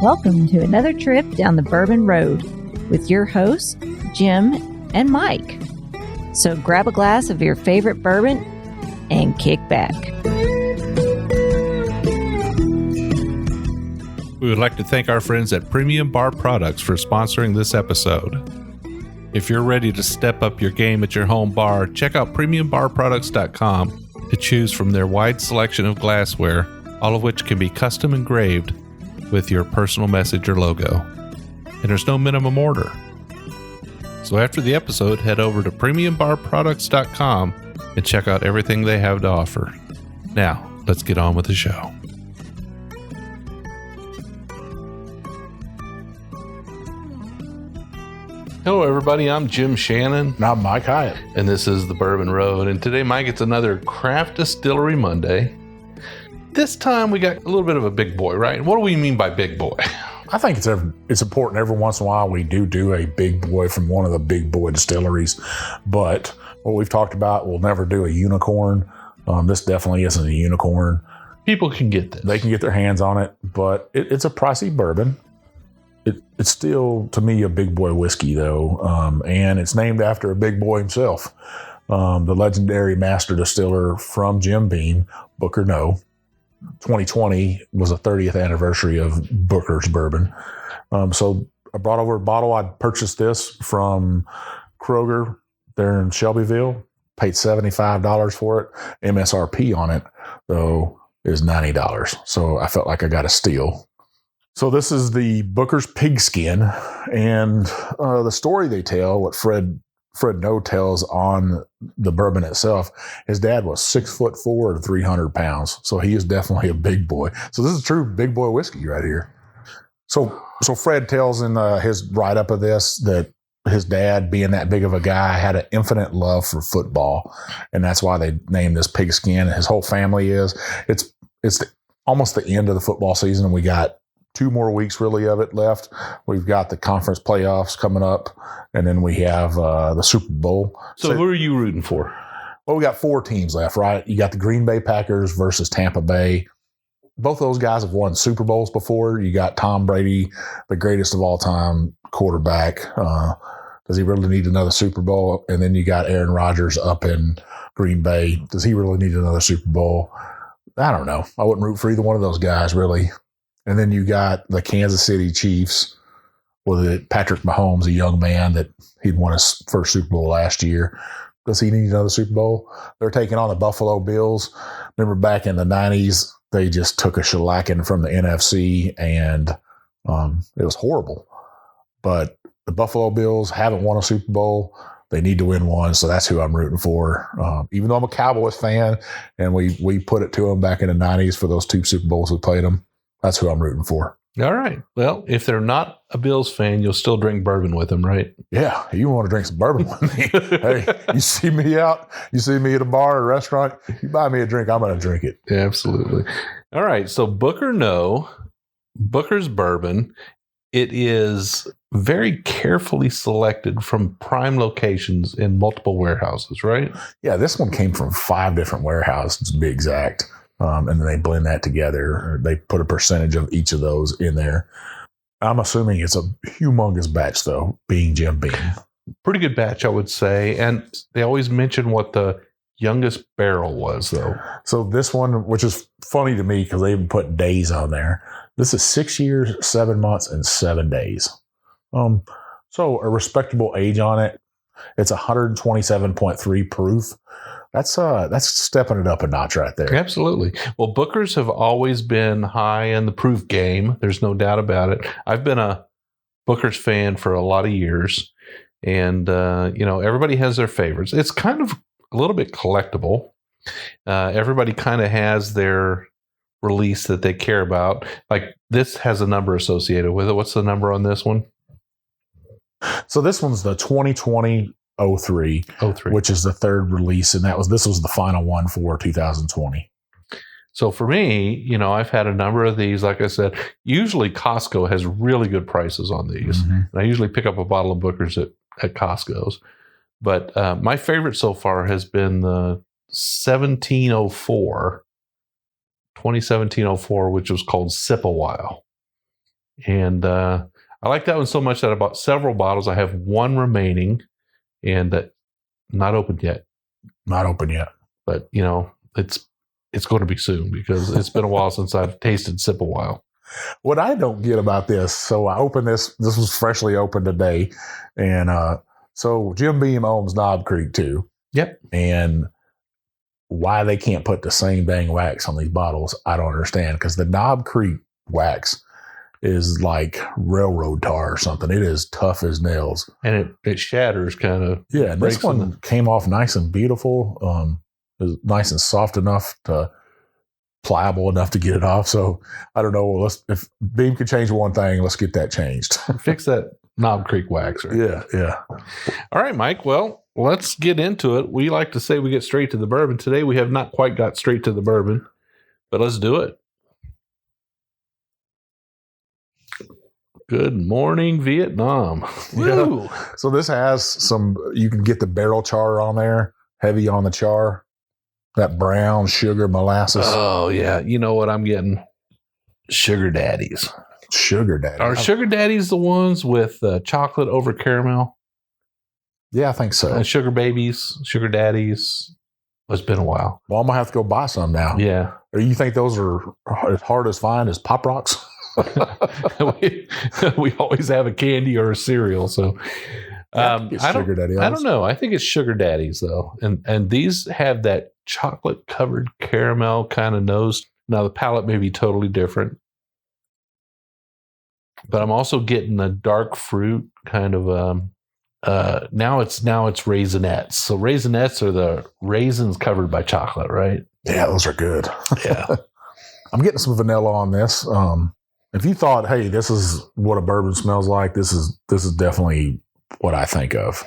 Welcome to another trip down the Bourbon Road with your hosts, Jim and Mike. So grab a glass of your favorite bourbon and kick back. We would like to thank our friends at Premium Bar Products for sponsoring this episode. If you're ready to step up your game at your home bar, check out PremiumBarProducts.com to choose from their wide selection of glassware, all of which can be custom engraved with your personal message or logo. And there's no minimum order. So after the episode, head over to PremiumBarProducts.com and check out everything they have to offer. Now, let's get on with the show. Hello, everybody. I'm Jim Shannon. And I'm Mike Hyatt. And this is the Bourbon Road. And today, Mike, it's another Craft Distillery Monday. This time, we got a little bit of a big boy, right? And what do we mean by big boy? I think it's important every once in a while we do a big boy from one of the big boy distilleries. But what we've talked about, we'll never do a unicorn. This definitely isn't a unicorn. People can get this. They can get their hands on it, but it's a pricey bourbon. It's still, to me, a big boy whiskey, though, and it's named after a big boy himself, the legendary master distiller from Jim Beam, Booker No. 2020 was the 30th anniversary of Booker's bourbon. So I brought over a bottle. I purchased this from Kroger there in Shelbyville, paid $75 for it. MSRP on it, though, is $90. So I felt like I got a steal. So this is the Booker's Pigskin, and the story they tell, what Fred No tells on the bourbon itself, his dad was 6'4" and 300 pounds. So he is definitely a big boy. So this is true big boy whiskey right here. So Fred tells in his write-up of this that his dad, being that big of a guy, had an infinite love for football. And that's why they named this Pigskin. His whole family is. It's almost the end of the football season, and we got 2 more weeks really of it left. We've got the conference playoffs coming up, and then we have the Super Bowl. So who are you rooting for? Well, we got 4 teams left, right? You got the Green Bay Packers versus Tampa Bay. Both those guys have won Super Bowls before. You got Tom Brady, the greatest of all time quarterback. Does he really need another Super Bowl? And then you got Aaron Rodgers up in Green Bay. Does he really need another Super Bowl? I don't know. I wouldn't root for either one of those guys, really. And then you got the Kansas City Chiefs with Patrick Mahomes, a young man that he'd won his first Super Bowl last year. Does he need another Super Bowl? They're taking on the Buffalo Bills. Remember back in the 90s, they just took a shellacking from the NFC, and it was horrible. But the Buffalo Bills haven't won a Super Bowl. They need to win one, so that's who I'm rooting for. Even though I'm a Cowboys fan, and we put it to them back in the 90s for those 2 Super Bowls we played them. That's who I'm rooting for. All right. Well, if they're not a Bills fan, you'll still drink bourbon with them, right? Yeah. You want to drink some bourbon with me. Hey, you see me out, you see me at a bar or a restaurant, you buy me a drink, I'm going to drink it. Yeah, absolutely. All right. So Booker's bourbon, it is very carefully selected from prime locations in multiple warehouses, right? Yeah. This one came from 5 different warehouses, to be exact. And then they blend that together. They put a percentage of each of those in there. I'm assuming it's a humongous batch, though, being Jim Beam. Pretty good batch, I would say. And they always mention what the youngest barrel was, though. So this one, which is funny to me because they even put days on there. This is 6 years, 7 months, and 7 days. So a respectable age on it. It's 127.3 proof. That's stepping it up a notch right there. Absolutely. Well, Booker's have always been high in the proof game. There's no doubt about it. I've been a Booker's fan for a lot of years, and everybody has their favorites. It's kind of a little bit collectible. Everybody kind of has their release that they care about. Like this has a number associated with it. What's the number on this one? So this one's the 2020 03, which is the 3rd release, and this was the final one for 2020. So for me, I've had a number of these. Like I said, usually Costco has really good prices on these. Mm-hmm. And I usually pick up a bottle of Booker's at Costco's. But my favorite so far has been the 2017-04, which was called Sip a While. And I like that one so much that I bought several bottles. I have one remaining, and not opened yet. Not open yet. But, it's going to be soon because it's been a while since I've tasted Sip a While. What I don't get about this, so I opened this. This was freshly opened today. And so Jim Beam owns Knob Creek too. Yep. And why they can't put the same dang wax on these bottles, I don't understand. Because the Knob Creek wax is like railroad tar or something. It is tough as nails. And it shatters kind of. Yeah, and this one came off nice and beautiful. It was nice and soft enough pliable enough to get it off. So I don't know. If Beam could change one thing, let's get that changed. Fix that Knob Creek wax. Right? Yeah. All right, Mike. Well, let's get into it. We like to say we get straight to the bourbon. Today we have not quite got straight to the bourbon, but let's do it. Good morning, Vietnam. Woo! So this has some, you can get the barrel char on there, heavy on the char, that brown sugar molasses. Oh, yeah. You know what I'm getting? Sugar daddies. Sugar daddies. Are sugar daddies the ones with chocolate over caramel? Yeah, I think so. Sugar babies, sugar daddies. It's been a while. Well, I'm going to have to go buy some now. Yeah. Or you think those are as hard as find as Pop Rocks? we always have a candy or a cereal, so I don't know. I think it's sugar daddies though, and these have that chocolate covered caramel kind of nose. Now the palate may be totally different, but I'm also getting a dark fruit kind of. Now it's Raisinets. So Raisinets are the raisins covered by chocolate, right? Yeah, those are good. Yeah, I'm getting some vanilla on this. If you thought, hey, this is what a bourbon smells like, this is definitely what I think of.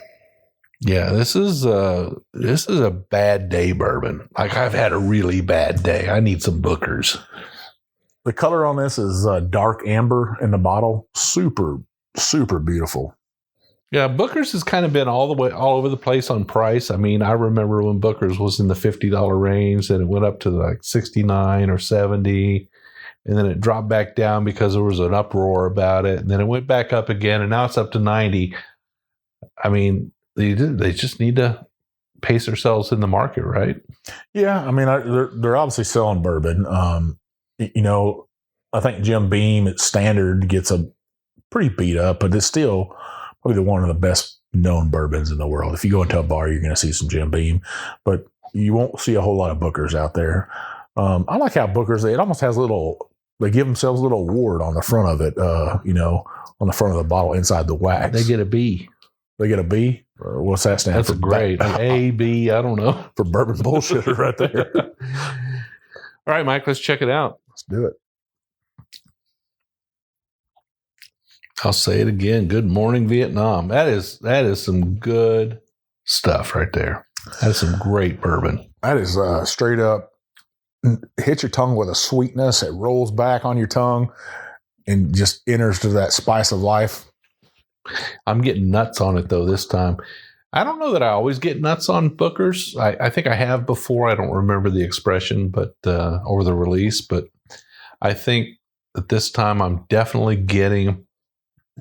Yeah, this is a bad day bourbon. Like I've had a really bad day. I need some Booker's. The color on this is dark amber in the bottle. Super, super beautiful. Yeah, Booker's has kind of been all over the place on price. I mean, I remember when Booker's was in the $50 range, and it went up to like $69 or $70. And then it dropped back down because there was an uproar about it. And then it went back up again, and now it's up to $90. I mean, they just need to pace themselves in the market, right? Yeah, I mean, they're obviously selling bourbon. I think Jim Beam at standard gets a pretty beat up, but it's still probably one of the best known bourbons in the world. If you go into a bar, you're going to see some Jim Beam, but you won't see a whole lot of Booker's out there. I like how Booker's, it almost has they give themselves a little award on the front of it, on the front of the bottle inside the wax. They get a B. They get a B? Or what's that stand for? That's great. An A, B, I don't know. For bourbon bullshitter right there. All right, Mike, let's check it out. Let's do it. I'll say it again. Good morning, Vietnam. That is some good stuff right there. That is some great bourbon. That is straight up. Hit your tongue with a sweetness. It rolls back on your tongue and just enters to that spice of life. I'm getting nuts on it, though, this time. I don't know that I always get nuts on Booker's. I think I have before. I don't remember the expression, but or the release. But I think that this time I'm definitely getting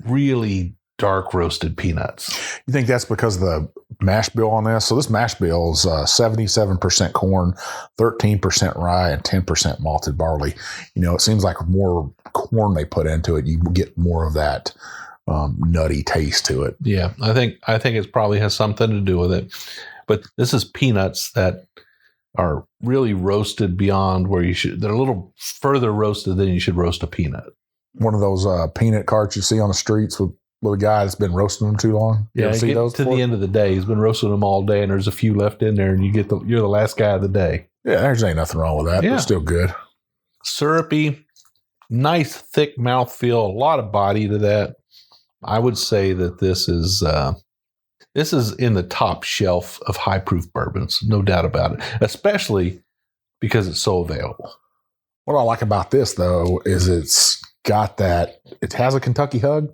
really dark roasted peanuts. You think that's because of the mash bill on this? So this mash bill is 77% corn, 13% rye, and 10% malted barley. It seems like the more corn they put into it, you get more of that nutty taste to it. Yeah, I think it probably has something to do with it. But this is peanuts that are really roasted beyond where you should. They're a little further roasted than you should roast a peanut. One of those peanut carts you see on the streets with a guy that's been roasting them too long. You ever see those to the end of the day. He's been roasting them all day, and there's a few left in there, and you're the last guy of the day. Yeah, there's ain't nothing wrong with that. Yeah. It's still good. Syrupy, nice thick mouthfeel, a lot of body to that. I would say that this is in the top shelf of high proof bourbons, no doubt about it. Especially because it's so available. What I like about this though is it's got that. It has a Kentucky hug,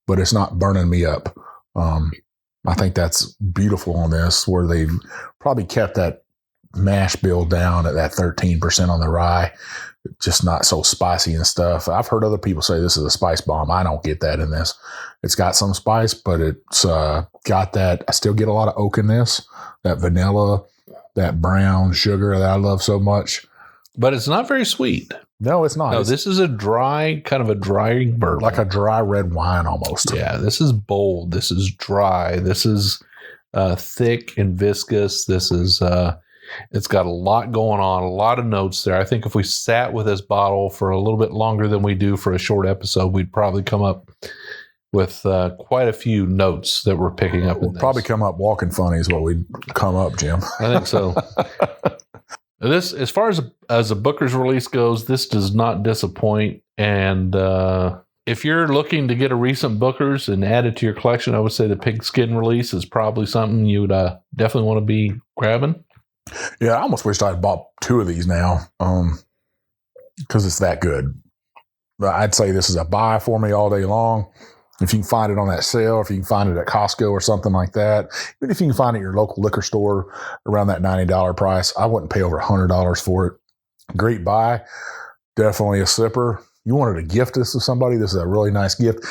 but it's not burning me up. I think that's beautiful on this, where they've probably kept that mash bill down at that 13% on the rye. Just not so spicy and stuff. I've heard other people say this is a spice bomb. I don't get that in this. It's got some spice, but it's got that. I still get a lot of oak in this, that vanilla, that brown sugar that I love so much. But it's not very sweet. No, it's not. No, this is a dry, kind of a dry bourbon. Like a dry red wine almost. Yeah, this is bold. This is dry. This is thick and viscous. This is, it's got a lot going on, a lot of notes there. I think if we sat with this bottle for a little bit longer than we do for a short episode, we'd probably come up with quite a few notes that we're picking up. We'll probably come up walking funny is what we'd come up, Jim. I think so. This, as far as a Booker's release goes, this does not disappoint. And if you're looking to get a recent Booker's and add it to your collection, I would say the Pigskin release is probably something you would definitely want to be grabbing. Yeah, I almost wished I had bought 2 of these now because it's that good. But I'd say this is a buy for me all day long. If you can find it on that sale, if you can find it at Costco or something like that, even if you can find it at your local liquor store around that $90 price, I wouldn't pay over $100 for it. Great buy. Definitely a sipper. You wanted to gift this to somebody, this is a really nice gift.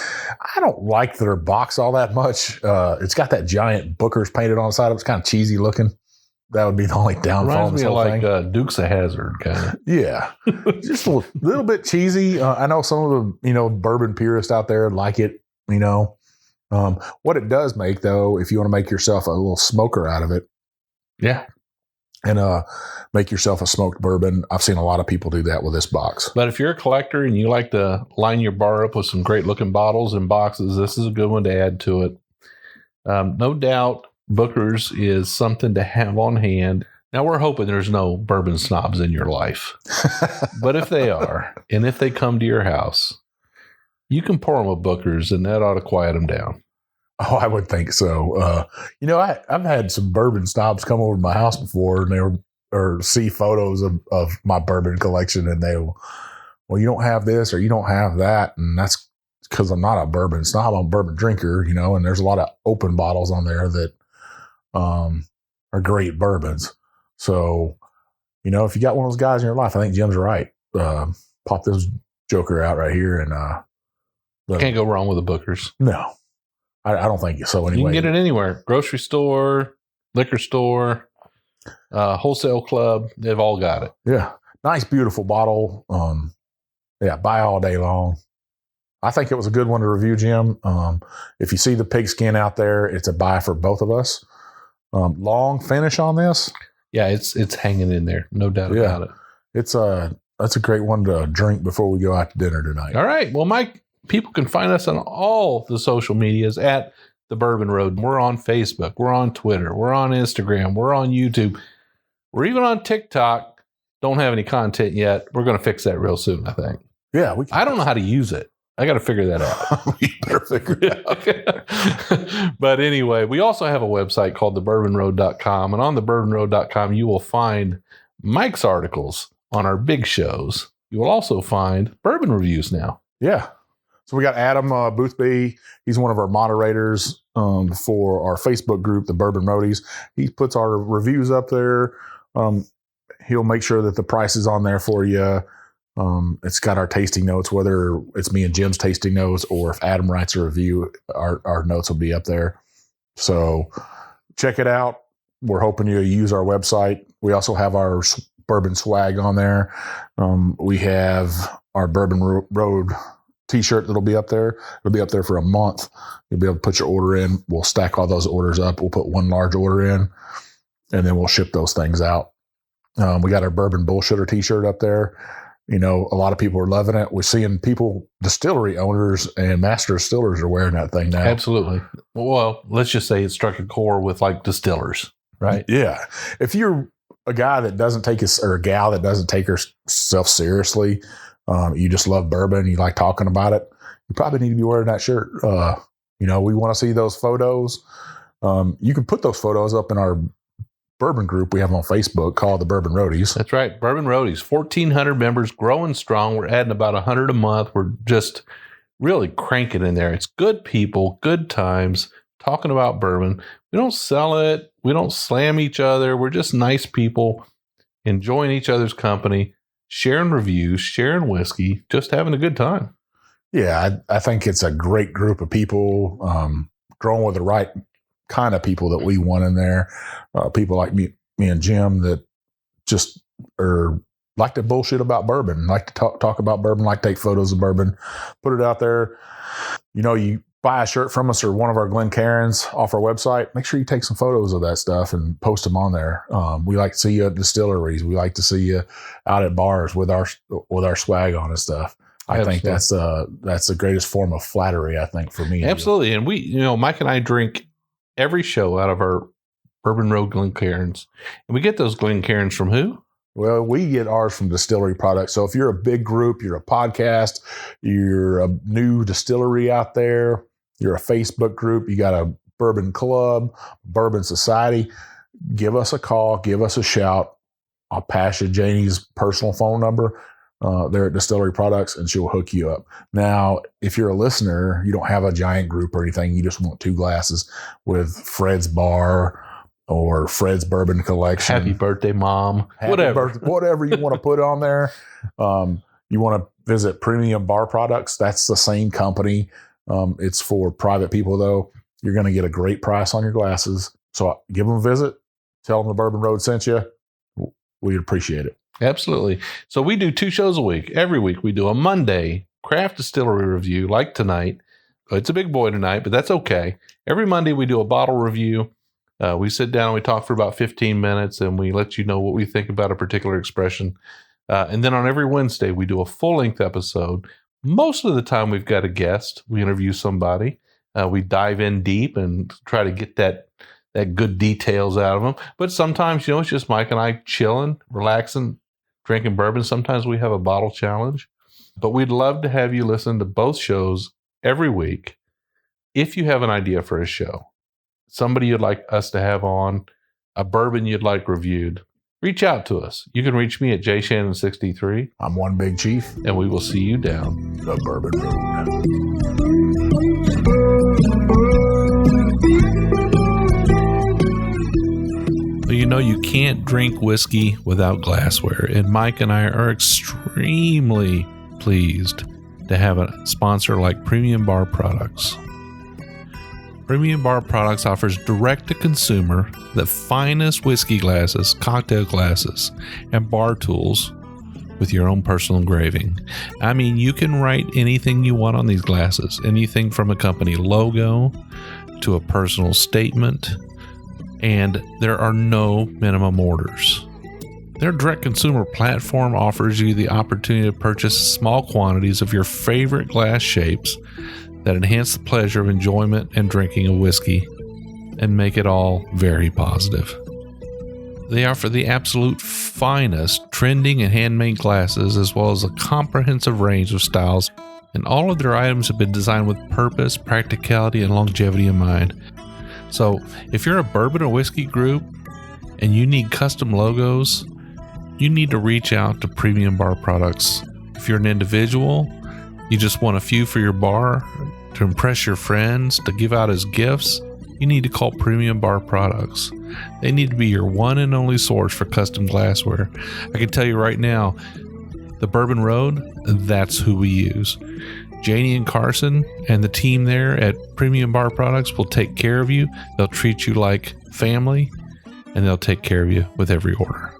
I don't like their box all that much. It's got that giant Booker's painted on the side. It's kind of cheesy looking. That would be the only downfall. Reminds me of like Dukes of Hazzard kind of. Yeah, just a little bit cheesy. I know some of the bourbon purists out there like it. What it does make though, if you want to make yourself a little smoker out of it, yeah, and make yourself a smoked bourbon. I've seen a lot of people do that with this box. But if you're a collector and you like to line your bar up with some great looking bottles and boxes, this is a good one to add to it. No doubt Booker's is something to have on hand. Now we're hoping there's no bourbon snobs in your life, but if they are, and if they come to your house, you can pour them a Booker's and that ought to quiet them down. Oh, I would think so. I've had some bourbon snobs come over to my house before and they were, or see photos of my bourbon collection and they will, well, you don't have this or you don't have that. And that's because I'm not a bourbon snob. I'm a bourbon drinker, and there's a lot of open bottles on there that are great bourbons. So, if you got one of those guys in your life, I think Jim's right. Pop this joker out right here and can't go wrong with the Booker's. No, I don't think so. Anyway, you can get it anywhere: grocery store, liquor store, wholesale club. They've all got it. Yeah, nice, beautiful bottle. Buy all day long. I think it was a good one to review, Jim. If you see the Pigskin out there, it's a buy for both of us. Long finish on this. Yeah, it's hanging in there, no doubt about it. That's a great one to drink before we go out to dinner tonight. All right. Well, Mike, people can find us on all the social medias at The Bourbon Road. We're on Facebook. We're on Twitter. We're on Instagram. We're on YouTube. We're even on TikTok. Don't have any content yet. We're going to fix that real soon, I think. Yeah. I don't know how to use it. I got to figure that out. You better figure it out. But anyway, we also have a website called thebourbonroad.com. And on thebourbonroad.com, you will find Mike's articles on our big shows. You will also find bourbon reviews now. Yeah. So we got Adam Boothby. He's one of our moderators for our Facebook group, the Bourbon Roadies. He puts our reviews up there. He'll make sure that the price is on there for you. It's got our tasting notes, whether it's me and Jim's tasting notes or if Adam writes a review, our notes will be up there. So check it out. We're hoping you use our website. We also have our bourbon swag on there. We have our Bourbon Road t-shirt that'll be up there. It'll be up there for a month. You'll be able to put your order in. We'll stack all those orders up. We'll put one large order in and then we'll ship those things out. We got our Bourbon Bullshitter t-shirt up there. A lot of people are loving it. We're seeing people, distillery owners and master distillers are wearing that thing now. Absolutely. Well, let's just say it struck a chord with like distillers, right? Yeah. If you're a guy that doesn't take or a gal that doesn't take herself seriously, you just love bourbon, you like talking about it, you probably need to be wearing that shirt. We want to see those photos. You can put those photos up in our bourbon group we have on Facebook called the Bourbon Roadies. That's right. Bourbon Roadies, 1,400 members, growing strong. We're adding about 100 a month. We're just really cranking in there. It's good people, good times, talking about bourbon. We don't sell it. We don't slam each other. We're just nice people enjoying each other's company, sharing reviews, sharing whiskey, just having a good time. Yeah, I think it's a great group of people, growing with the right kind of people that we want in there. People like me and Jim that just are like to bullshit about bourbon, like to talk about bourbon, like take photos of bourbon, put it out there. You buy a shirt from us or one of our Glencairns off our website, make sure you take some photos of that stuff and post them on there. We like to see you at distilleries. We like to see you out at bars with our swag on and stuff. I think that's the greatest form of flattery, I think, for me. Absolutely. And we, Mike and I drink every show out of our Bourbon Road Glencairns. And we get those Glencairns from who? Well, we get ours from Distillery Products. So if you're a big group, you're a podcast, you're a new distillery out there, you're a Facebook group, you got a bourbon club, bourbon society, give us a call, give us a shout. I'll pass you Janie's personal phone number there at Distillery Products, and she'll hook you up. Now, if you're a listener, you don't have a giant group or anything, you just want 2 glasses with Fred's Bar or Fred's Bourbon Collection. Happy birthday, Mom. Whatever you want to put on there. You want to visit Premium Bar Products. That's the same company. It's for private people, though. You're going to get a great price on your glasses. So give them a visit. Tell them the Bourbon Road sent you. We'd appreciate it. Absolutely. So we do 2 shows a week. Every week we do a Monday craft distillery review like tonight. It's a big boy tonight, but that's okay. Every Monday we do a bottle review. We sit down and we talk for about 15 minutes and we let you know what we think about a particular expression. And then on every Wednesday, we do a full-length episode. Most of the time, we've got a guest. We interview somebody. We dive in deep and try to get that good details out of them. But sometimes, it's just Mike and I chilling, relaxing, drinking bourbon. Sometimes we have a bottle challenge. But we'd love to have you listen to both shows every week. If you have an idea for a show, somebody you'd like us to have on, a bourbon you'd like reviewed, reach out to us. You can reach me at jshannon63. I'm One Big Chief. And we will see you down the Bourbon Road. Well, you can't drink whiskey without glassware. And Mike and I are extremely pleased to have a sponsor like Premium Bar Products. Premium Bar Products offers direct-to-consumer the finest whiskey glasses, cocktail glasses, and bar tools with your own personal engraving. I mean, you can write anything you want on these glasses, anything from a company logo to a personal statement, and there are no minimum orders. Their direct-consumer platform offers you the opportunity to purchase small quantities of your favorite glass shapes that enhance the pleasure of enjoyment and drinking of whiskey and make it all very positive. They offer the absolute finest trending and handmade glasses as well as a comprehensive range of styles, and all of their items have been designed with purpose, practicality, and longevity in mind. So if you're a bourbon or whiskey group and you need custom logos, you need to reach out to Premium Bar Products. If you're an individual, you just want a few for your bar, to impress your friends, to give out as gifts, you need to call Premium Bar Products. They need to be your one and only source for custom glassware. I can tell you right now, the Bourbon Road, that's who we use. Janie and Carson and the team there at Premium Bar Products will take care of you. They'll treat you like family, and they'll take care of you with every order.